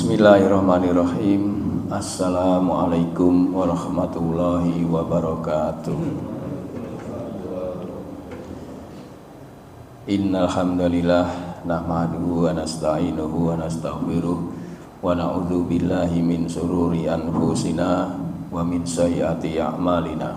Bismillahirrahmanirrahim. Assalamualaikum warahmatullahi wabarakatuh. Innal hamdalillah nahmaduhu wa nasta'inuhu wa nastaghfiruh wa na'udzu billahi min shururi anfusina wa min sayyiati a'malina.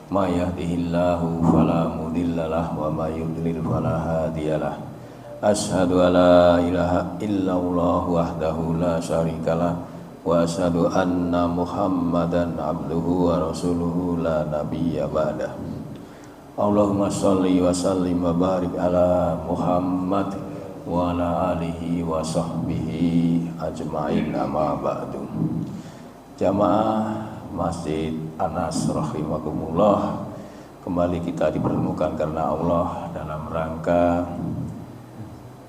May yahdihillahu fala mudhillalah wa may yudlil fala hadiyalah. Asyhadu an la ilaha illallah wahdahu la syarikalah wa asyhadu anna Muhammadan abduhu wa rasuluhu la nabiyya ba'dah. Allahumma shalli wa sallim wa barik ala Muhammad wa ala alihi wa sahbihi ajmain, amma ba'du. Jamaah Masjid Anas rahimakumullah, kembali kita dipertemukan karena Allah dalam rangka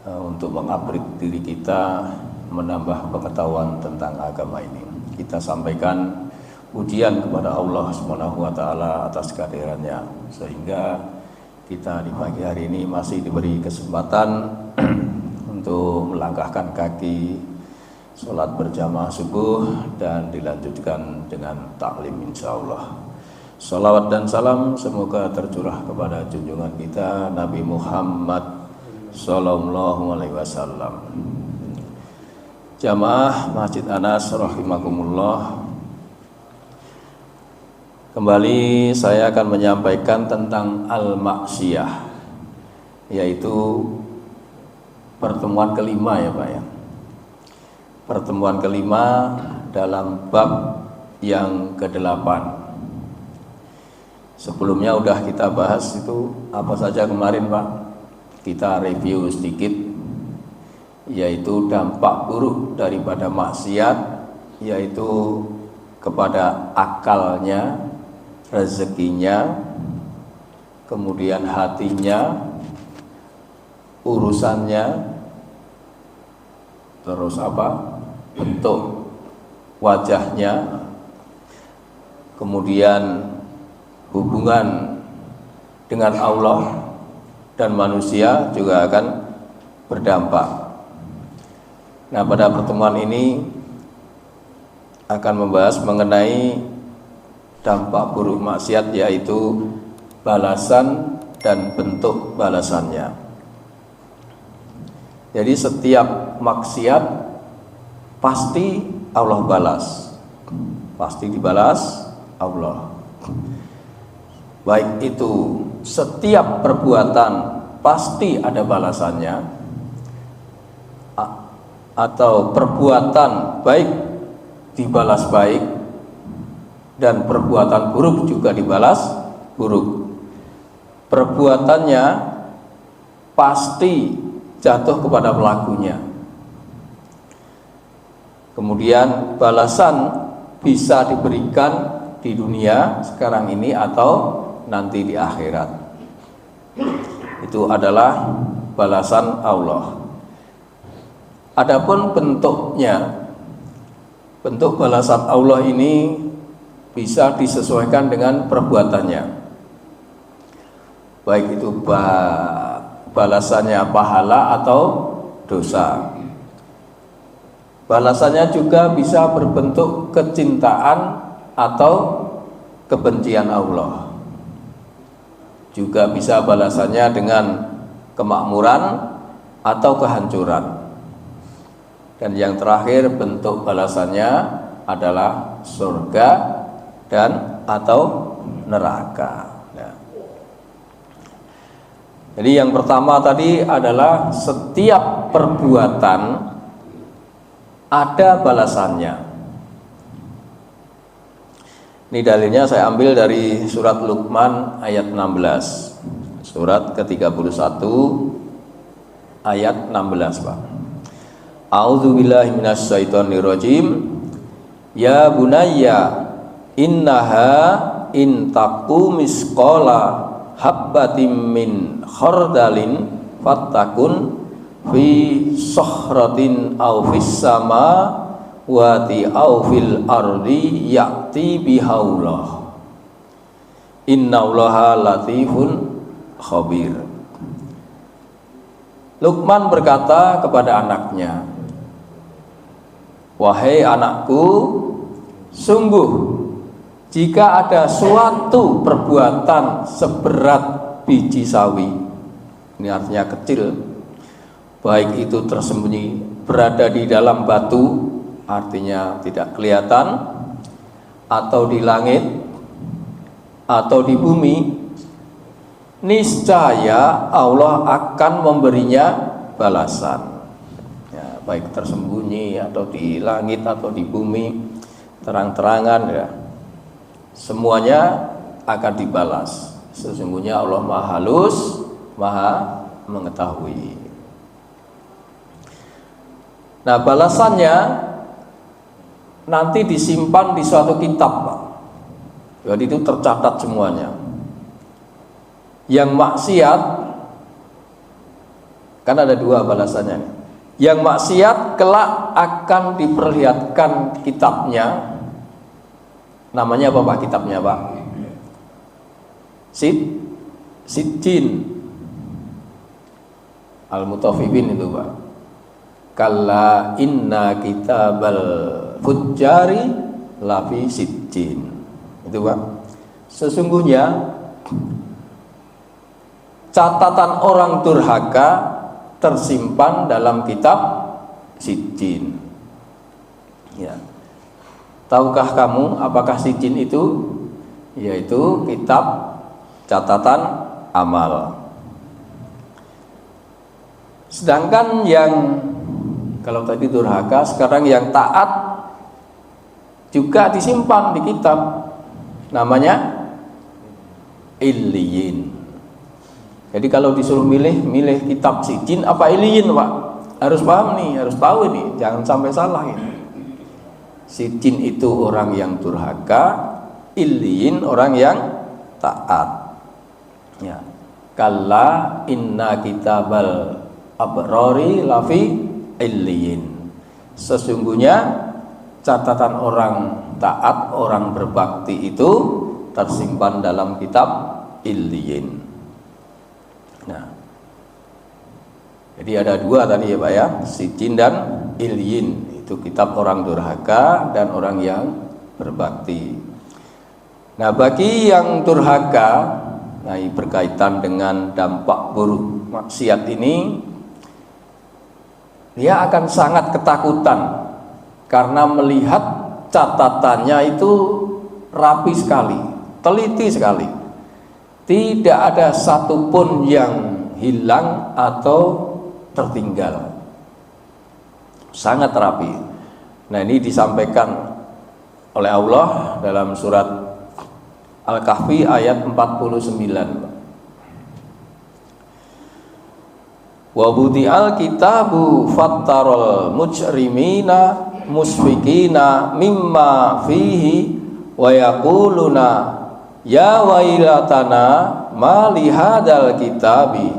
untuk mengupgrade diri kita, menambah pengetahuan tentang agama ini. Kita sampaikan pujian kepada Allah Subhanahu wa taala atas kehadirannya, sehingga kita di pagi hari ini masih diberi kesempatan untuk melangkahkan kaki sholat berjamaah subuh dan dilanjutkan dengan taklim insyaallah. Salawat dan salam semoga tercurah kepada junjungan kita Nabi Muhammad sallallahu alaihi wasallam. Jamaah Masjid Anas rahimakumullah, kembali saya akan menyampaikan tentang al-maksiyah, yaitu pertemuan kelima ya Pak ya. Pertemuan kelima dalam bab yang ke-8. Sebelumnya udah kita bahas itu apa saja kemarin Pak? Kita review sedikit, yaitu dampak buruk daripada maksiat, yaitu kepada akalnya, rezekinya, kemudian hatinya, urusannya, terus bentuk wajahnya, kemudian hubungan dengan Allah dan manusia juga akan berdampak. Nah, pada pertemuan ini akan membahas mengenai dampak buruk maksiat, yaitu balasan dan bentuk balasannya. Jadi setiap maksiat pasti Allah balas, pasti dibalas Allah. Baik itu setiap perbuatan pasti ada balasannya, atau perbuatan baik dibalas baik dan perbuatan buruk juga dibalas buruk. Perbuatannya pasti jatuh kepada pelakunya. Kemudian balasan bisa diberikan di dunia sekarang ini atau nanti di akhirat. Itu adalah balasan Allah. Adapun bentuknya, bentuk balasan Allah ini bisa disesuaikan dengan perbuatannya. Baik itu balasannya pahala atau dosa. Balasannya juga bisa berbentuk kecintaan atau kebencian Allah. Juga bisa balasannya dengan kemakmuran atau kehancuran. Dan yang terakhir bentuk balasannya adalah surga dan atau neraka. Nah. Jadi yang pertama tadi adalah setiap perbuatan ada balasannya. Ini dalilnya saya ambil dari surat Luqman ayat 16. Surat ke-31 ayat 16, Pak. A'udzubillahi minasyaitonirrajim. Ya bunayya innaha in taqu misqala habbatin min khardalin fattakun fi sakhratin aw fis sama wati au fil ardi ya'ti bihaullah innallaha latifun khabir. Luqman berkata kepada anaknya, Wahai anakku, sungguh jika ada suatu perbuatan seberat biji sawi, ini artinya kecil, baik itu tersembunyi berada di dalam batu, artinya tidak kelihatan, atau di langit, atau di bumi, niscaya Allah akan memberinya balasan. Ya, baik tersembunyi atau di langit atau di bumi, terang-terangan ya, semuanya akan dibalas. Sesungguhnya Allah Maha Halus, Maha Mengetahui. Nah, balasannya nanti disimpan di suatu kitab, Pak. Jadi itu tercatat semuanya. Yang maksiat, kan ada dua balasannya nih. Yang maksiat kelak akan diperlihatkan kitabnya. Namanya apa Pak kitabnya, Pak? Sijjin. Al-Mutaffifin itu, Pak. Kalla inna kitabal fujjari lafi sijjin. Itu, Pak. Sesungguhnya catatan orang durhaka tersimpan dalam kitab Sijjin. Ya. Tahukah kamu apakah Sijjin itu? Yaitu kitab catatan amal. Sedangkan yang kalau tadi durhaka, sekarang yang taat juga disimpan di kitab. Namanya Illiyin. Jadi kalau disuruh milih kitab Sijjin apa Illiyin, Pak? Harus paham nih, harus tahu nih, jangan sampai salah ini. Sijjin itu orang yang durhaka, Illiyin orang yang taat. Ya. Kalla inna kitabal abrari lafi Illiyin. Sesungguhnya catatan orang taat, orang berbakti itu tersimpan dalam kitab Illiyin. Nah, jadi ada dua tadi ya Pak ya, Sijjin dan Illiyin. Itu kitab orang durhaka dan orang yang berbakti. Nah, bagi yang durhaka, nah berkaitan dengan dampak buruk maksiat ini, dia akan sangat ketakutan karena melihat catatannya itu rapi sekali, teliti sekali. Tidak ada satupun yang hilang atau tertinggal. Sangat rapi. Nah, ini disampaikan oleh Allah dalam surat Al-Kahfi ayat 49. Wa budi'al kitabu fattarul mujrimina musfikina mimma fihi wa yaquluna ya wailatana ma li hadzal kitabi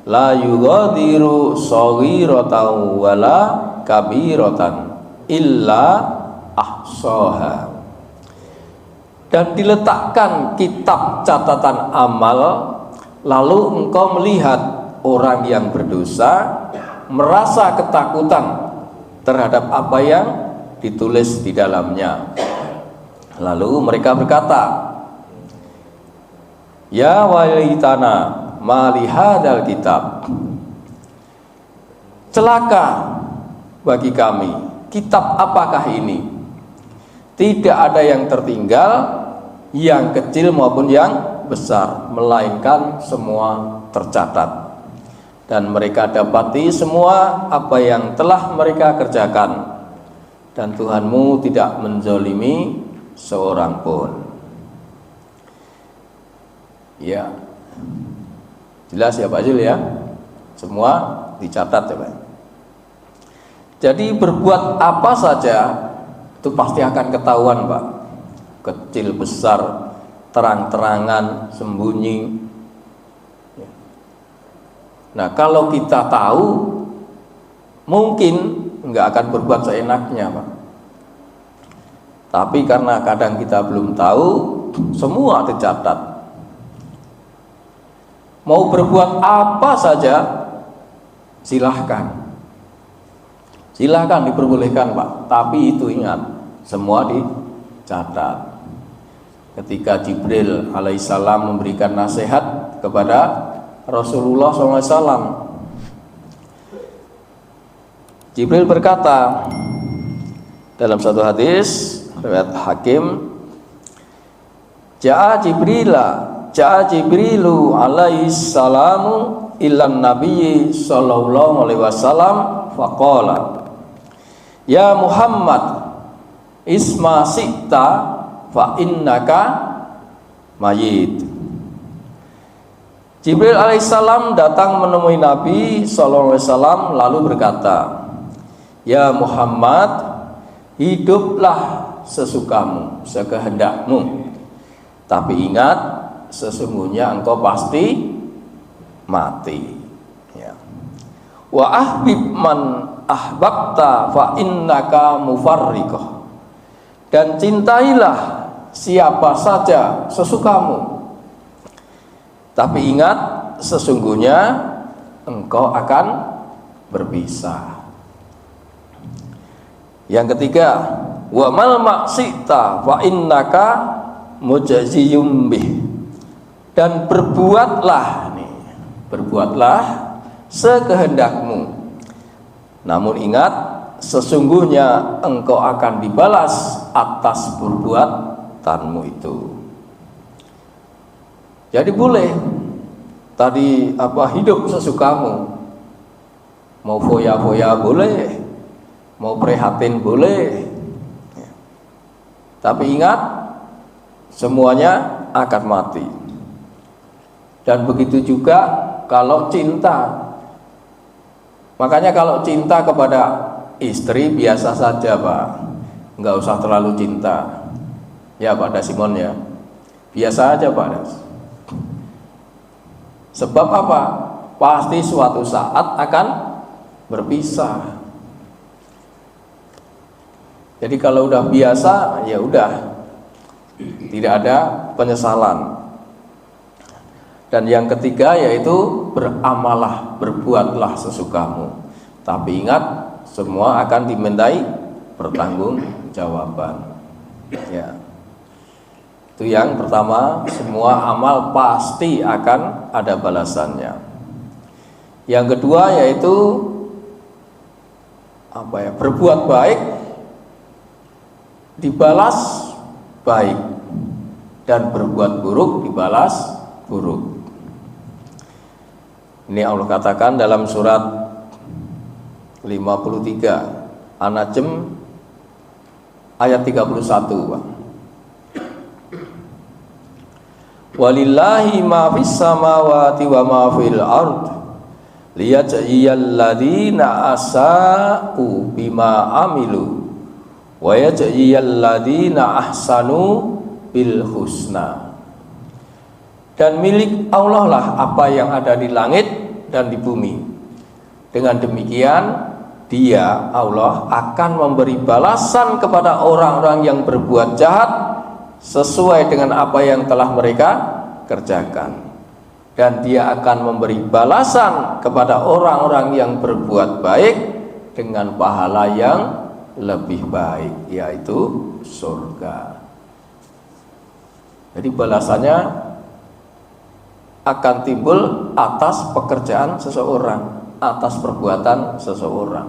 la yughadiru shaghiratan wala kabiratan illa ahsaha. Dan diletakkan kitab catatan amal, lalu engkau melihat orang yang berdosa merasa ketakutan terhadap apa yang ditulis di dalamnya. Lalu mereka berkata, ya walitana ma li hadzal kitab, celaka bagi kami, kitab apakah ini? Tidak ada yang tertinggal, yang kecil maupun yang besar, melainkan semua tercatat. Dan mereka dapati semua apa yang telah mereka kerjakan. Dan Tuhanmu tidak menzalimi seorang pun. Ya, jelas ya Pak Jul ya, semua dicatat ya Pak. Jadi berbuat apa saja itu pasti akan ketahuan Pak, kecil besar, terang-terangan, sembunyi. Nah, kalau kita tahu, mungkin nggak akan berbuat seenaknya Pak. Tapi karena kadang kita belum tahu, semua dicatat. Mau berbuat apa saja, silahkan. Silakan, diperbolehkan Pak, tapi itu ingat, semua dicatat. Ketika Jibril alaihissalam memberikan nasihat kepada Rasulullah SAW, Jibril berkata dalam satu hadis riwayat Hakim, Ja'a Jibrilu alaihissalamu ilan nabiyyi sallallahu alaihi wasallam faqala ya Muhammad isma sita fa innaka mayit. Jibril alaihissalam datang menemui Nabi sallallahu alaihi wasallam lalu berkata, ya Muhammad, hiduplah sesukamu, sekehendakmu, tapi ingat sesungguhnya engkau pasti mati. Ya. Wa ahbib man ahbabta fa innaka mufarriqah. Dan cintailah siapa saja sesukamu, tapi ingat sesungguhnya engkau akan berpisah. Yang ketiga, wa mal maksita fa innaka mujaziyum bih. Dan berbuatlah sekehendakmu, namun ingat sesungguhnya engkau akan dibalas atas perbuatanmu itu. Jadi boleh tadi hidup sesukamu, mau foya-foya boleh, mau prihatin boleh, tapi ingat semuanya akan mati. Dan begitu juga kalau cinta. Makanya kalau cinta kepada istri biasa saja Pak, nggak usah terlalu cinta. Ya Pak Dasimon ya, biasa aja Pak Das. Sebab apa? Pasti suatu saat akan berpisah. Jadi kalau udah biasa ya udah, tidak ada penyesalan. Dan yang ketiga yaitu beramalah, berbuatlah sesukamu, tapi ingat semua akan dimintai pertanggungjawaban. Ya. Itu yang pertama, semua amal pasti akan ada balasannya. Yang kedua yaitu berbuat baik dibalas baik, dan berbuat buruk dibalas buruk. Ini Allah katakan dalam surat 53 An-Najm ayat 31 Pak. Walillahi ma fis samawati wa ma fil ard liyajziyal ladzina asa'u bima amilu wa yajziyal ladzina ahsanu bil husna. Dan milik Allah lah apa yang ada di langit dan di bumi. Dengan demikian Dia, Allah, akan memberi balasan kepada orang-orang yang berbuat jahat sesuai dengan apa yang telah mereka kerjakan. Dan Dia akan memberi balasan kepada orang-orang yang berbuat baik dengan pahala yang lebih baik, yaitu surga. Jadi balasannya akan timbul atas pekerjaan seseorang, atas perbuatan seseorang.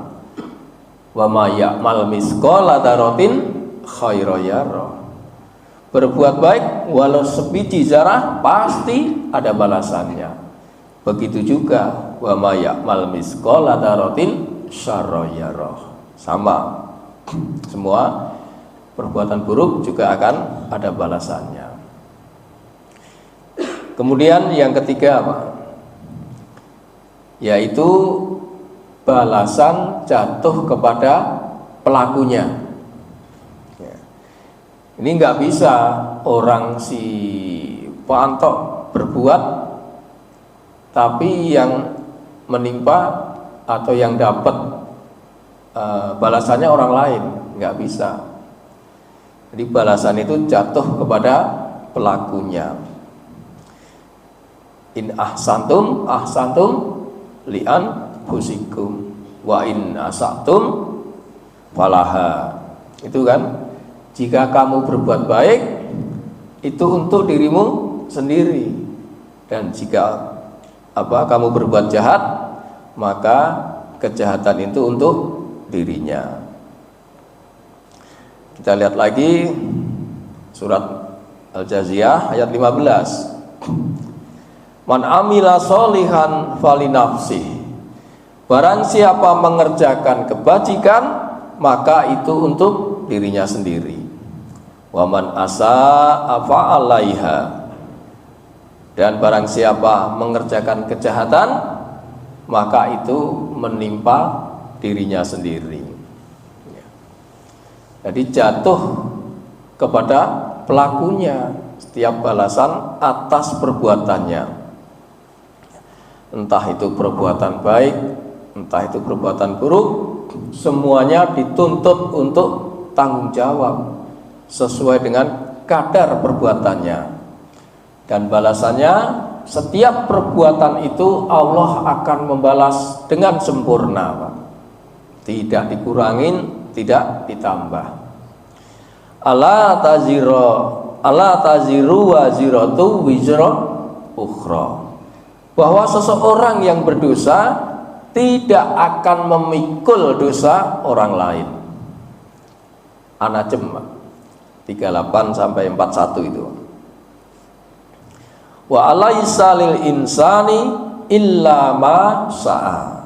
Wa ma ya'mal misqala dzarratin khairan yarah. Berbuat baik walau sebiji zarah pasti ada balasannya. Begitu juga wa ma ya'mal misqala dzarratin syarran yarah. Sama. Semua perbuatan buruk juga akan ada balasannya. Kemudian yang ketiga Pak, yaitu balasan jatuh kepada pelakunya. Ini nggak bisa orang si Pak Anto berbuat, tapi yang menimpa atau yang dapat balasannya orang lain, nggak bisa. Jadi balasan itu jatuh kepada pelakunya. In ahsantum ahsantum li'an fusikum wa in asatum falaha. Itu kan, jika kamu berbuat baik itu untuk dirimu sendiri, dan jika kamu berbuat jahat maka kejahatan itu untuk dirinya. Kita lihat lagi surat Al-Jaziyah ayat 15. Man amila solihan falinafsih. Barang siapa mengerjakan kebajikan maka itu untuk dirinya sendiri. Wa man asaa fa'alaiha. Dan barang siapa mengerjakan kejahatan maka itu menimpa dirinya sendiri. Jadi jatuh kepada pelakunya setiap balasan atas perbuatannya, entah itu perbuatan baik, entah itu perbuatan buruk, semuanya dituntut untuk tanggung jawab sesuai dengan kadar perbuatannya. Dan balasannya, setiap perbuatan itu Allah akan membalas dengan sempurna, Pak. Tidak dikurangin, tidak ditambah. Ala taziru waziratu wizra ukhra. Bahwa seseorang yang berdosa tidak akan memikul dosa orang lain. An-Najm 38 sampai 41 itu. Wa alaisa lil insani illa ma sa'a.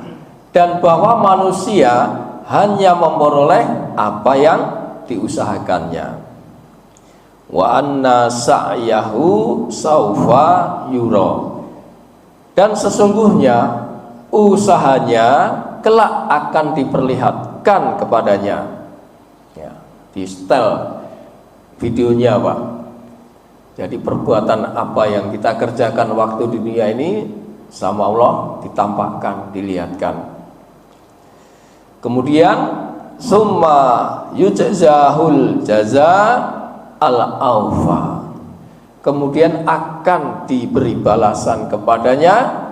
Dan bahwa manusia hanya memperoleh apa yang diusahakannya. Wa anna sa'yahu saufa yura. Dan sesungguhnya usahanya kelak akan diperlihatkan kepadanya. Ya, di setel videonya, Pak. Jadi perbuatan apa yang kita kerjakan waktu di dunia ini sama Allah ditampakkan, dilihatkan. Kemudian summa yujzahul jaza al-awfa. Kemudian akan diberi balasan kepadanya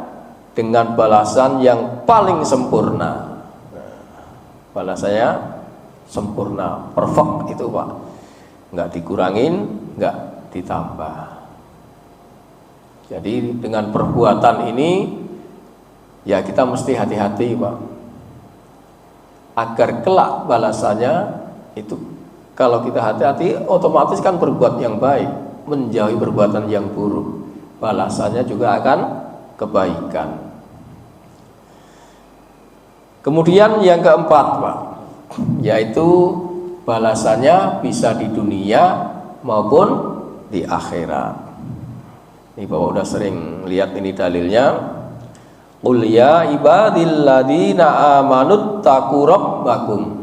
dengan balasan yang paling sempurna. Balasannya sempurna, perfect itu, Pak. Enggak dikurangin, enggak ditambah. Jadi dengan perbuatan ini ya kita mesti hati-hati, Pak, agar kelak balasannya itu, kalau kita hati-hati otomatis kan berbuat yang baik, menjauhi perbuatan yang buruk, balasannya juga akan kebaikan. Kemudian yang keempat, Pak, yaitu balasannya bisa di dunia maupun di akhirat. Ini Bapak udah sering lihat ini dalilnya. Qul ya ibadilladzina amanut taqu rabbakum.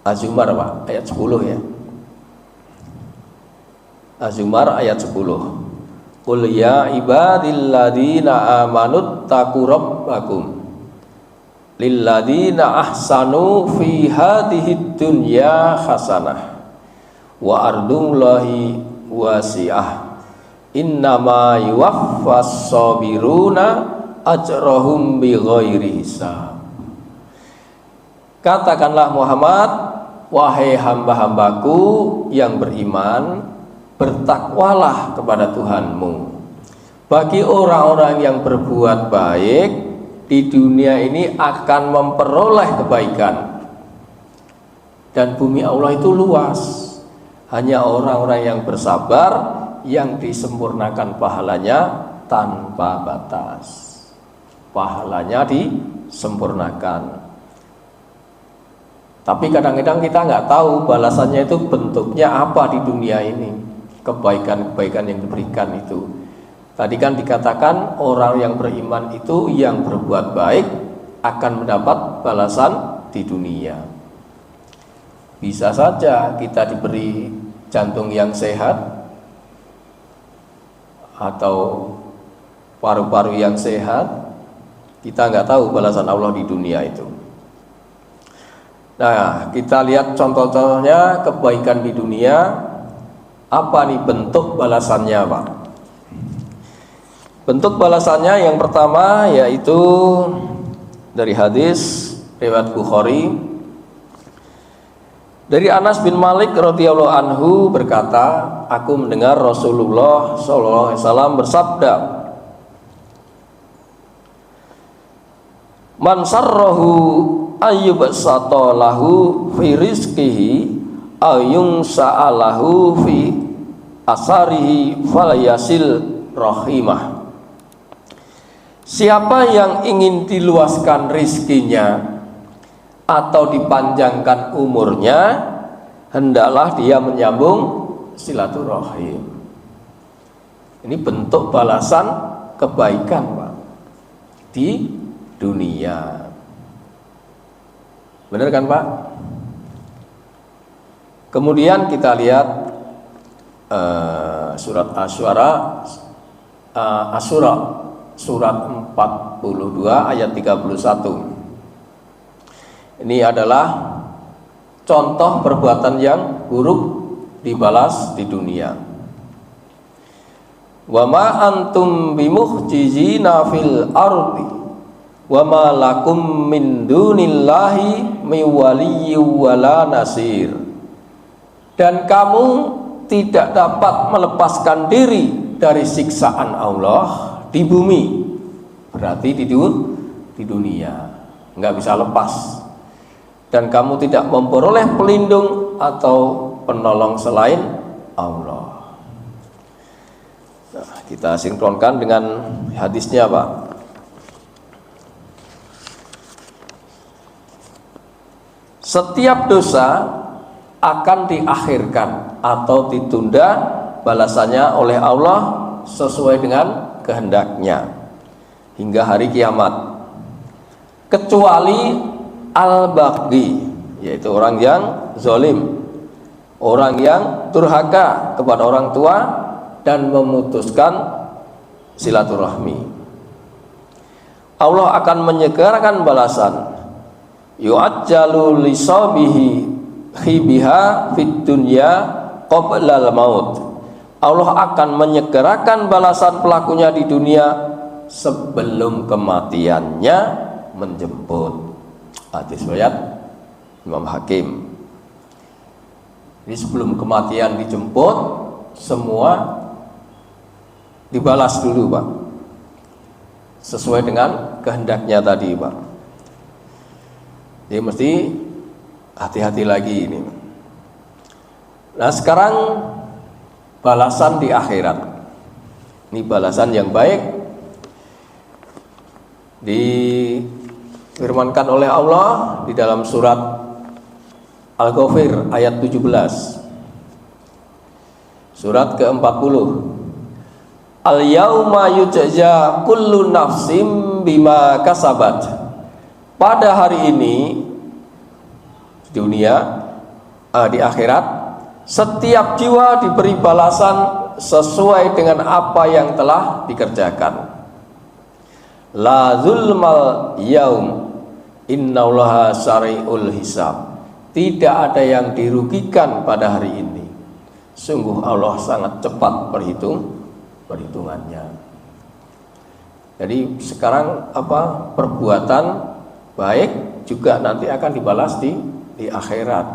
Az-Zumar, Pak, ayat 10 ya. Az-Zumar ayat 10. Qul ya ibadilladzina amanut taqu rabbakum lilladzina ahsanu fi hadhid dunya hasanah wa ardullahi wasi'ah innama yuwaffas sabiruna ajrahum bighairi hisab. Katakanlah Muhammad, wahai hamba-hambaku yang beriman, bertakwalah kepada Tuhanmu. Bagi orang-orang yang berbuat baik di dunia ini akan memperoleh kebaikan. Dan bumi Allah itu luas. Hanya orang-orang yang bersabar yang disempurnakan pahalanya tanpa batas. Pahalanya disempurnakan. Tapi kadang-kadang kita nggak tahu balasannya itu bentuknya apa di dunia ini. Kebaikan-kebaikan yang diberikan itu. Tadi kan dikatakan orang yang beriman itu yang berbuat baik akan mendapat balasan di dunia. Bisa saja kita diberi jantung yang sehat atau paru-paru yang sehat, kita nggak tahu balasan Allah di dunia itu. Nah, kita lihat contoh-contohnya kebaikan di dunia. Apa nih bentuk balasannya, Pak? Bentuk balasannya yang pertama yaitu dari hadis riwayat Bukhari, Dari Anas bin Malik radhiyallahu anhu berkata, aku mendengar Rasulullah sallallahu alaihi wasallam bersabda, man sarrahu ayyubsata lahu fi rizqihi ayung sa'alahu fi asarihi falayasil rahimah. Siapa yang ingin diluaskan rizkinya atau dipanjangkan umurnya, hendaklah dia menyambung silaturahim. Ini bentuk balasan kebaikan, Pak, di dunia. Benar kan, Pak? Kemudian kita lihat surat Asyura surat 42 ayat 31. Ini adalah contoh perbuatan yang buruk dibalas di dunia. Wa ma antum bimukhjizina fil ardi wa ma lakum min dunillahi miwaliyyin wala nasir. Dan kamu tidak dapat melepaskan diri dari siksaan Allah di bumi. Berarti di dunia nggak bisa lepas. Dan kamu tidak memperoleh pelindung atau penolong selain Allah. Nah, kita sinkronkan dengan hadisnya, Pak. Setiap dosa akan diakhirkan atau ditunda balasannya oleh Allah sesuai dengan kehendaknya hingga hari kiamat, kecuali al-baghi, yaitu orang yang zalim, orang yang durhaka kepada orang tua dan memutuskan silaturahmi. Allah akan menyegerakan balasan. Yu'ajjalu lisabihi khibiha fid dunya qabla al-maut. Allah akan menyegerakan balasan pelakunya di dunia sebelum kematiannya menjemput. Hadis riwayat Imam Hakim. Jadi sebelum kematian dijemput, semua dibalas dulu, Pak, sesuai dengan kehendaknya tadi, Pak. Jadi mesti hati-hati lagi ini. Nah, sekarang balasan di akhirat. Ini balasan yang baik difirmankan oleh Allah di dalam surat Al-Ghafir ayat 17. Surat ke-40. Al-yauma yujza kullu nafsim bima kasabat. Pada hari ini di dunia, di akhirat, setiap jiwa diberi balasan sesuai dengan apa yang telah dikerjakan. La zulmal yaum innallaha syari'ul hisab. Tidak ada yang dirugikan pada hari ini. Sungguh Allah sangat cepat perhitungannya. Jadi sekarang perbuatan baik juga nanti akan dibalas di akhirat.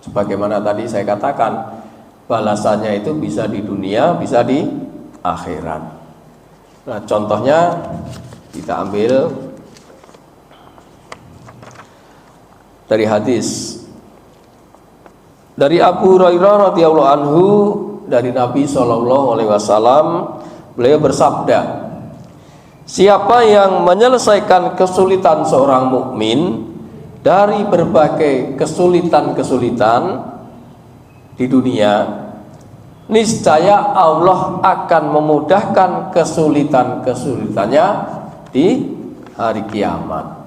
Sebagaimana tadi saya katakan, balasannya itu bisa di dunia, bisa di akhirat. Nah, contohnya kita ambil dari hadis dari Abu Hurairah radhiyallahu anhu, dari Nabi SAW. Beliau bersabda, siapa yang menyelesaikan kesulitan seorang mukmin dari berbagai kesulitan-kesulitan di dunia, niscaya Allah akan memudahkan kesulitan-kesulitannya di hari kiamat.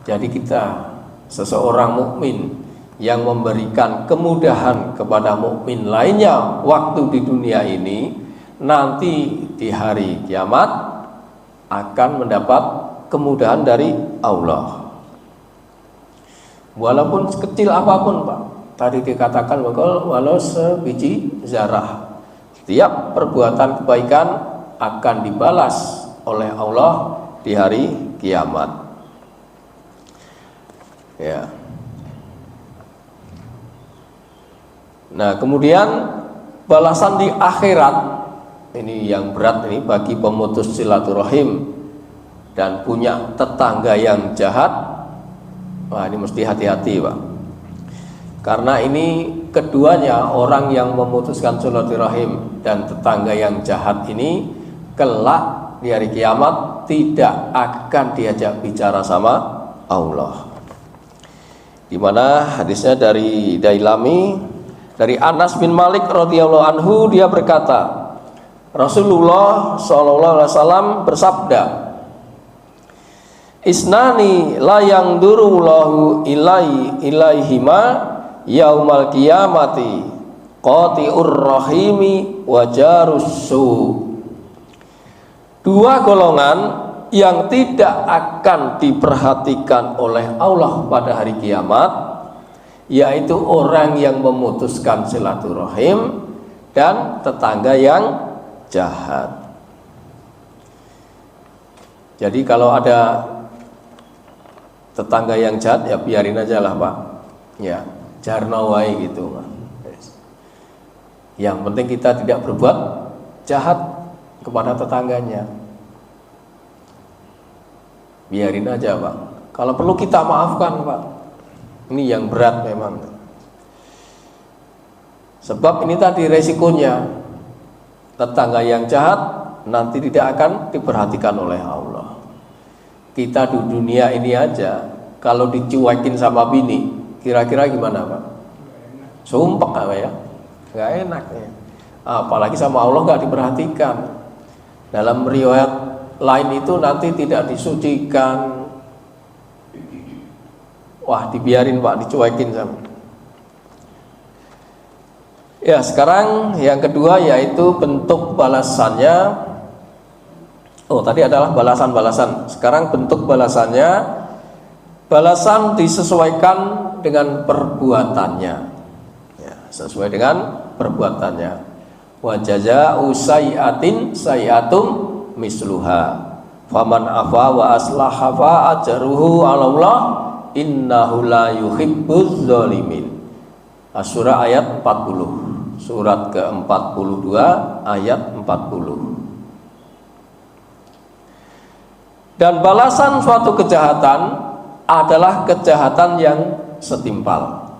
Jadi kita, seseorang mukmin yang memberikan kemudahan kepada mukmin lainnya waktu di dunia ini, nanti di hari kiamat akan mendapat kemudahan dari Allah. Walaupun sekecil apapun, Pak. Tadi dikatakan walau sebiji zarah. Setiap perbuatan kebaikan akan dibalas oleh Allah di hari kiamat. Ya. Nah, kemudian balasan di akhirat ini yang berat ini bagi pemutus silaturahim dan punya tetangga yang jahat. Wah, ini mesti hati-hati, Pak. Karena ini keduanya, orang yang memutuskan silaturahim dan tetangga yang jahat ini kelak di hari kiamat tidak akan diajak bicara sama Allah. Di mana hadisnya dari Dailami, dari Anas bin Malik radhiyallahu anhu, dia berkata, Rasulullah SAW bersabda, Isnani la yang durullahu ilaihima yaumal qiyamati qati'ur rahimi wa jarussu. Dua golongan yang tidak akan diperhatikan oleh Allah pada hari kiamat, yaitu orang yang memutuskan silaturahim dan tetangga yang jahat. Jadi kalau ada tetangga yang jahat, ya biarin aja lah, Pak. Ya, jarno wae gitu, Pak. Yang penting kita tidak berbuat jahat kepada tetangganya. Biarin aja, Pak. Kalau perlu kita maafkan, Pak. Ini yang berat memang. Sebab ini tadi resikonya, tetangga yang jahat nanti tidak akan diperhatikan oleh Allah. Kita di dunia ini aja kalau dicuekin sama bini, kira-kira gimana, Pak? Sumpek apa ya? Nggak enak ya. Apalagi sama Allah nggak diperhatikan. Dalam riwayat lain itu nanti tidak disucikan. Wah, dibiarin, Pak, dicuekin sama. Ya, sekarang yang kedua yaitu bentuk balasannya. Oh, tadi adalah balasan-balasan. Sekarang bentuk balasannya, balasan disesuaikan dengan perbuatannya. Ya, sesuai dengan perbuatannya. Wa jazaa'u sayyi'atin sayyi'atum misluha. Faman afa wa aslaha fa ajruhu 'ala Allah innahu la yuhibbuz zalimin. Asy-Syura ayat 40. Surat ke-42 ayat 40. Dan balasan suatu kejahatan adalah kejahatan yang setimpal.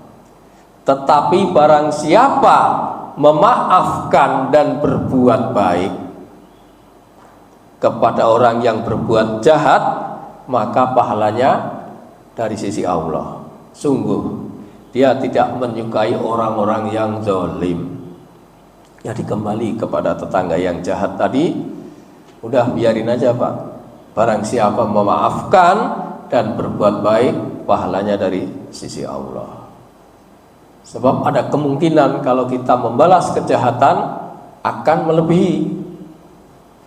Tetapi barang siapa memaafkan dan berbuat baik kepada orang yang berbuat jahat, maka pahalanya dari sisi Allah. Sungguh dia tidak menyukai orang-orang yang zalim. Jadi kembali kepada tetangga yang jahat tadi, udah biarin aja, Pak. Barang siapa memaafkan dan berbuat baik, pahalanya dari sisi Allah. Sebab ada kemungkinan kalau kita membalas kejahatan akan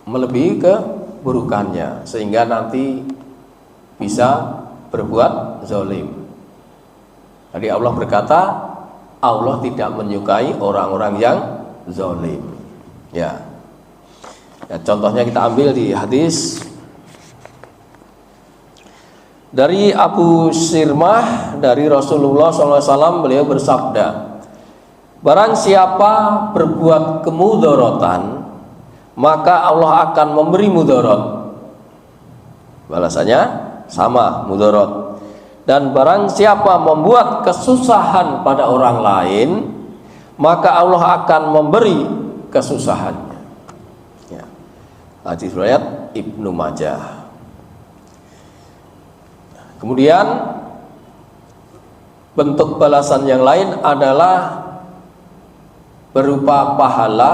melebihi keburukannya, sehingga nanti bisa berbuat zalim. Tadi Allah berkata, Allah tidak menyukai orang-orang yang zalim. Ya. Contohnya kita ambil di hadis dari Abu Sirmah dari Rasulullah SAW, beliau bersabda, barang siapa berbuat kemudaratan, maka Allah akan memberi mudarat. Balasannya sama, mudarat. Dan barang siapa membuat kesusahan pada orang lain, maka Allah akan memberi kesusahannya. Ya. Hadis riwayat Ibnu Majah. Kemudian bentuk balasan yang lain adalah berupa pahala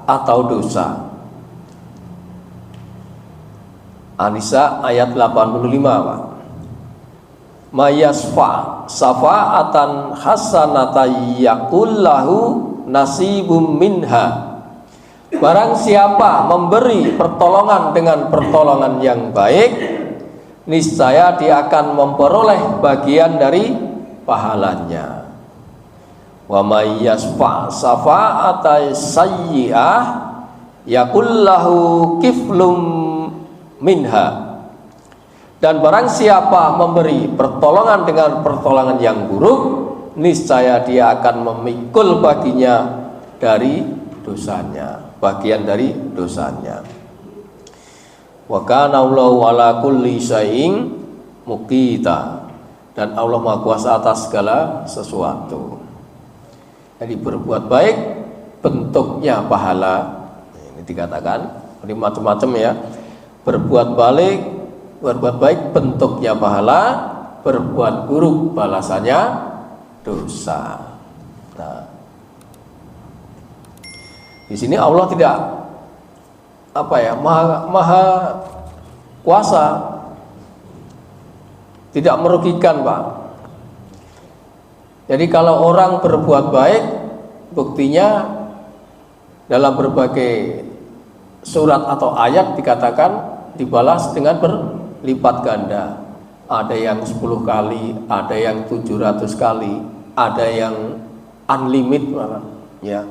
atau dosa. An-Nisa ayat 85, Pak. Mayasfa safa'atan hasanata yaqul lahu nasibum minha. Barang siapa memberi pertolongan dengan pertolongan yang baik, niscaya dia akan memperoleh bagian dari pahalanya. Wa may yasfa safa'ata sayyi'ah yaqul lahu kiflum minha. Dan barang siapa memberi pertolongan dengan pertolongan yang buruk, niscaya dia akan memikul baginya dari dosanya, bagian dari dosanya. Wa kana Allahu ala kulli syai'in muqita, dan Allah Maha Kuasa atas segala sesuatu. Jadi berbuat baik bentuknya pahala. Ini dikatakan ini macam-macam ya. Berbuat baik bentuknya pahala, berbuat buruk balasannya dosa. Nah, di sini Allah tidak maha kuasa, tidak merugikan, Pak. Jadi kalau orang berbuat baik, buktinya dalam berbagai surat atau ayat dikatakan dibalas dengan berlipat ganda. Ada yang 10 kali, ada yang 700 kali, ada yang unlimited malah. Ya.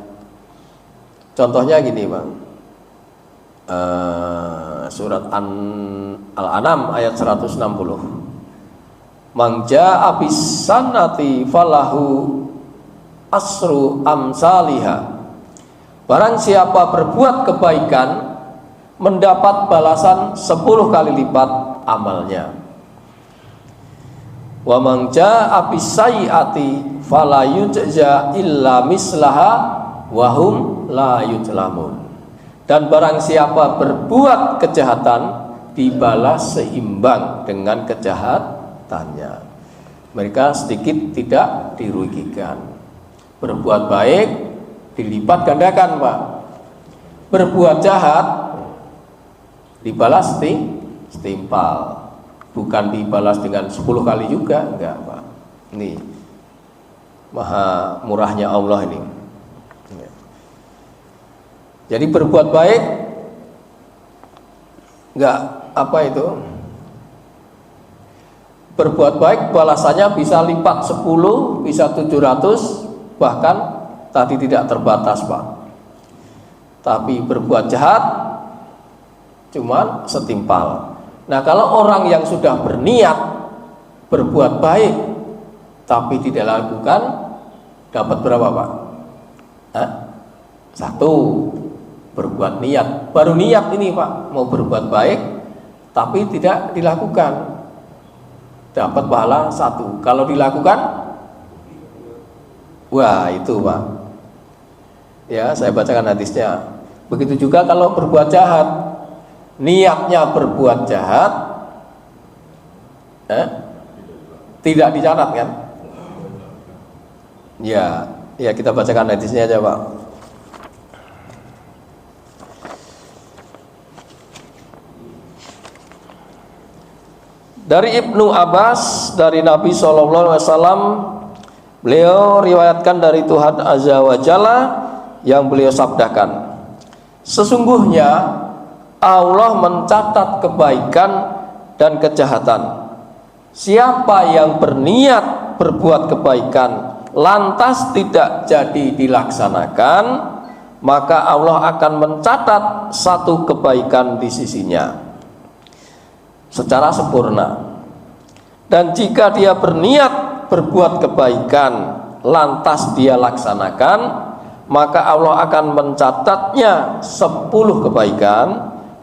Contohnya gini, Bang. Surat Al-An'am ayat 160. Man jaa'a bis-sanati falahu asru amsalihha. Barang siapa berbuat kebaikan mendapat balasan 10 kali lipat amalnya. Wa man jaa'a bis-sayyi'ati fala yujza illa mislaha wa hum la yuzlamun. Dan barang siapa berbuat kejahatan dibalas seimbang dengan kejahatannya. Mereka sedikit tidak dirugikan. Berbuat baik dilipat gandakan, Pak. Berbuat jahat dibalas setimpal. Bukan dibalas dengan 10 kali juga, enggak, Pak. Ini maha murahnya Allah ini. Jadi berbuat baik enggak berbuat baik balasannya bisa lipat 10, bisa 700, bahkan tadi tidak terbatas, Pak. Tapi berbuat jahat cuma setimpal. Nah, kalau orang yang sudah berniat berbuat baik tapi tidak lakukan, dapat berapa, Pak? 1. Berbuat niat, baru niat ini, Pak, mau berbuat baik tapi tidak dilakukan, dapat pahala 1. Kalau dilakukan, wah itu, Pak. Ya, saya bacakan hadisnya. Begitu juga kalau berbuat jahat, niatnya berbuat jahat, tidak dicatat kan? Ya kita bacakan hadisnya aja, Pak. Dari Ibnu Abbas, dari Nabi SAW, beliau riwayatkan dari Tuhan Azza wa Jalla yang beliau sabdakan, sesungguhnya Allah mencatat kebaikan dan kejahatan. Siapa yang berniat berbuat kebaikan lantas tidak jadi dilaksanakan, maka Allah akan mencatat 1 kebaikan di sisinya secara sempurna. Dan jika dia berniat berbuat kebaikan lantas dia laksanakan, maka Allah akan mencatatnya 10 kebaikan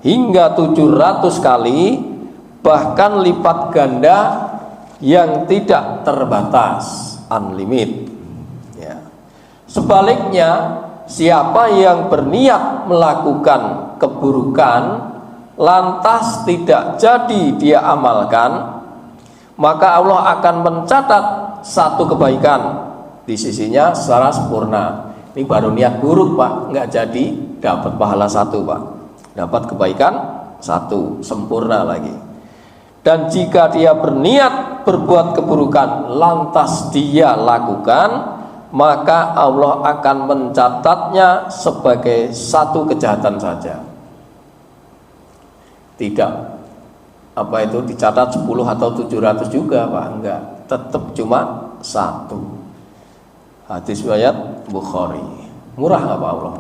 hingga 700 kali, bahkan lipat ganda yang tidak terbatas, unlimited ya. Sebaliknya, siapa yang berniat melakukan keburukan lantas tidak jadi dia amalkan, maka Allah akan mencatat 1 kebaikan di sisinya secara sempurna. Ini baru niat buruk, Pak, nggak jadi dapat pahala 1, Pak. Dapat kebaikan 1 sempurna lagi. Dan jika dia berniat berbuat keburukan lantas dia lakukan, maka Allah akan mencatatnya sebagai 1 kejahatan saja. Tidak dicatat 10 atau 700 juga, Pak, enggak, tetap cuma 1. Hadis riwayat Bukhari. Murah nggak, Pak, Allah?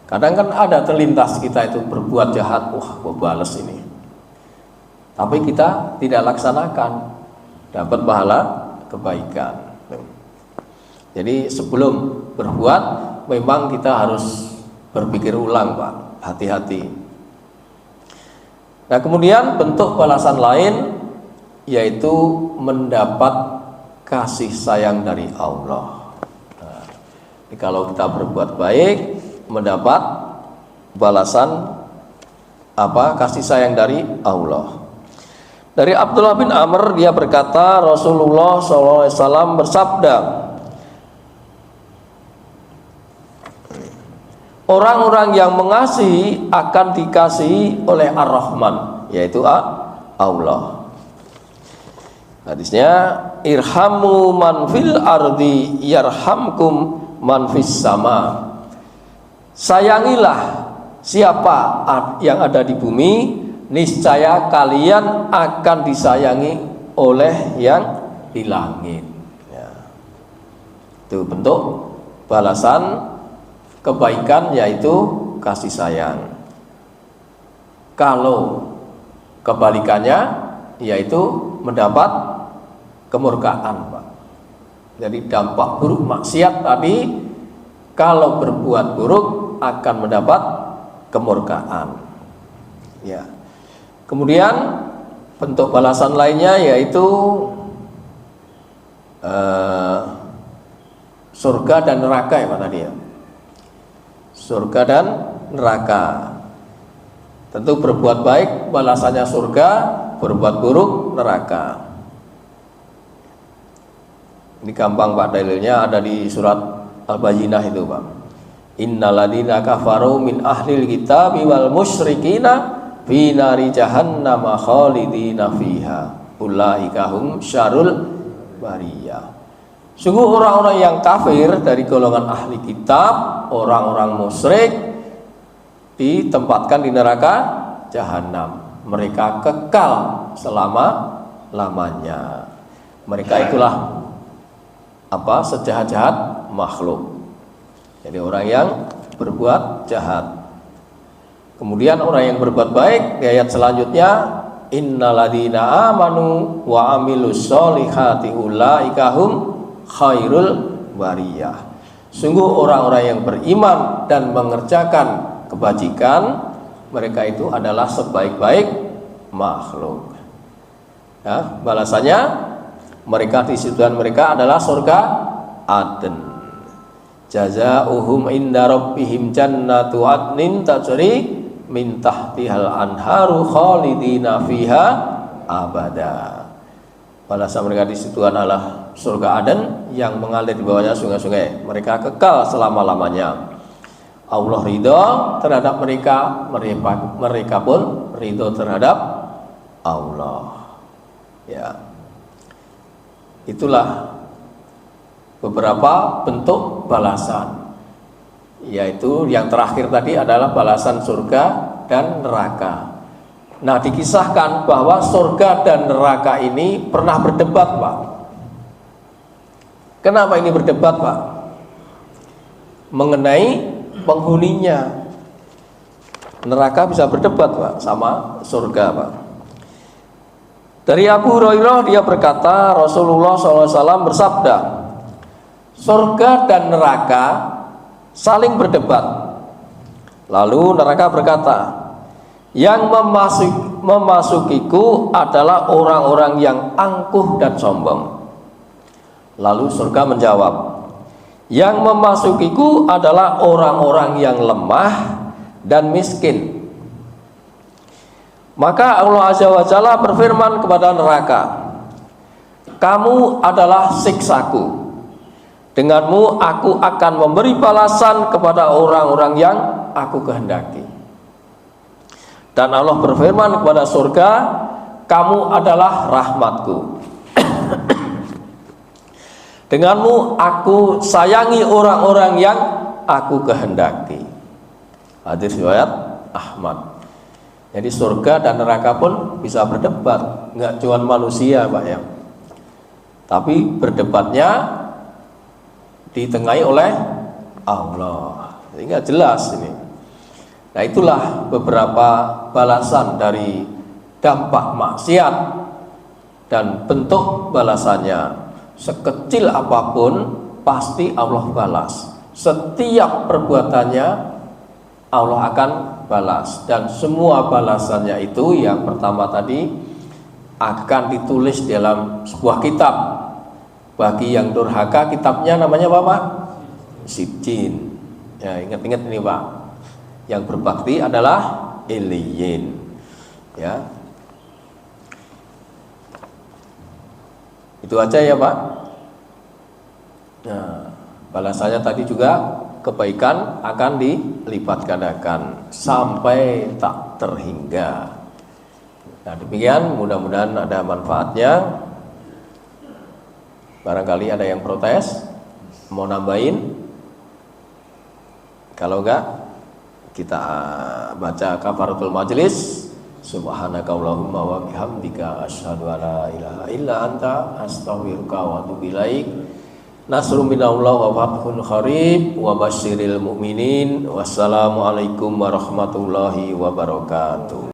Kadang kan ada terlintas kita itu berbuat jahat, wah gua bales ini, tapi kita tidak laksanakan, dapat pahala kebaikan. Jadi sebelum berbuat memang kita harus berpikir ulang, Pak, hati-hati. Nah, kemudian bentuk balasan lain yaitu mendapat kasih sayang dari Allah. Nah, kalau kita berbuat baik mendapat balasan apa? Kasih sayang dari Allah. Dari Abdullah bin Amr, dia berkata, Rasulullah SAW bersabda, orang-orang yang mengasihi akan dikasihi oleh Ar-Rahman, yaitu Allah. Hadisnya, irhamu man fil ardi yarhamkum man fis sama. Sayangilah siapa yang ada di bumi, niscaya kalian akan disayangi oleh yang di langit. Ya. Itu bentuk balasan kebaikan, yaitu kasih sayang. Kalau kebalikannya yaitu mendapat kemurkaan, Pak. Jadi dampak buruk maksiat tadi, kalau berbuat buruk akan mendapat kemurkaan. Ya. Kemudian bentuk balasan lainnya yaitu surga dan neraka, ya Pak tadi ya. Surga dan neraka. Tentu berbuat baik balasannya surga, berbuat buruk neraka. Ini gampang, Pak, dalilnya ada di surat Al-Bayyinah itu, Pak. Innalladzina kafaru min ahlil kitabi wal musyrikina fi nari jahannam khalidina fiha ulaika hum syarrul bariyah. Sungguh orang-orang yang kafir dari golongan ahli kitab, orang-orang musyrik, ditempatkan di neraka jahanam. Mereka kekal selama-lamanya. Mereka itulah sejahat-jahat makhluk. Jadi orang yang berbuat jahat. Kemudian orang yang berbuat baik, di ayat selanjutnya, innalladzina amanu wa amilus solihati ulaika hum khairul bariyah. Sungguh orang-orang yang beriman dan mengerjakan kebajikan, mereka itu adalah sebaik-baik makhluk. Ya, balasannya mereka, disituan mereka adalah surga Aden. Jazaohum inda rabbihim jannatu adnin tajri min tahtihal anharu khalidina fiha abada. Balasan mereka di situ adalah surga Aden yang mengalir di bawahnya sungai-sungai. Mereka kekal selama-lamanya. Allah ridho terhadap mereka, mereka pun ridho terhadap Allah. Ya, itulah beberapa bentuk balasan. Yaitu yang terakhir tadi adalah balasan surga dan neraka. Nah, dikisahkan bahwa surga dan neraka ini pernah berdebat, Pak. Kenapa ini berdebat, Pak? Mengenai penghuninya. Neraka bisa berdebat, Pak, sama surga, Pak. Dari Abu Hurairah, dia berkata, Rasulullah SAW bersabda, surga dan neraka saling berdebat. Lalu neraka berkata, yang memasukiku adalah orang-orang yang angkuh dan sombong. Lalu surga menjawab, yang memasukiku adalah orang-orang yang lemah dan miskin. Maka Allah Azza wa Jalla berfirman kepada neraka, kamu adalah siksaku. Denganmu aku akan memberi balasan kepada orang-orang yang aku kehendaki. Dan Allah berfirman kepada surga, kamu adalah rahmatku. Denganmu aku sayangi orang-orang yang aku kehendaki. Hadis riwayat Ahmad. Jadi surga dan neraka pun bisa berdebat, nggak cuma manusia, Pak, ya. Tapi berdebatnya ditengahi oleh Allah, sehingga jelas ini. Nah, itulah beberapa balasan dari dampak maksiat dan bentuk balasannya. sekecil apapun pasti Allah balas. Setiap perbuatannya Allah akan balas, dan semua balasannya itu yang pertama tadi akan ditulis dalam sebuah kitab. Bagi yang durhaka, kitabnya namanya apa Pak? Sijjin. Ya, ingat-ingat ini Pak. Yang berbakti adalah Illiyin. Ya. Itu aja ya Pak. Nah, balasannya tadi juga kebaikan akan dilipat gandakan sampai tak terhingga. Nah, demikian, mudah-mudahan ada manfaatnya. Barangkali ada yang protes, mau nambahin? Kalau enggak, kita baca kafaratul majlis. Subhanakallahumma wa bihamdika asyhadu an la ilaha illa anta astaghfiruka wa atubu ilaik. Nasrun minallah wa fathun qarib wa basyiril mu'minin. Wassalamualaikum warahmatullahi wabarakatuh.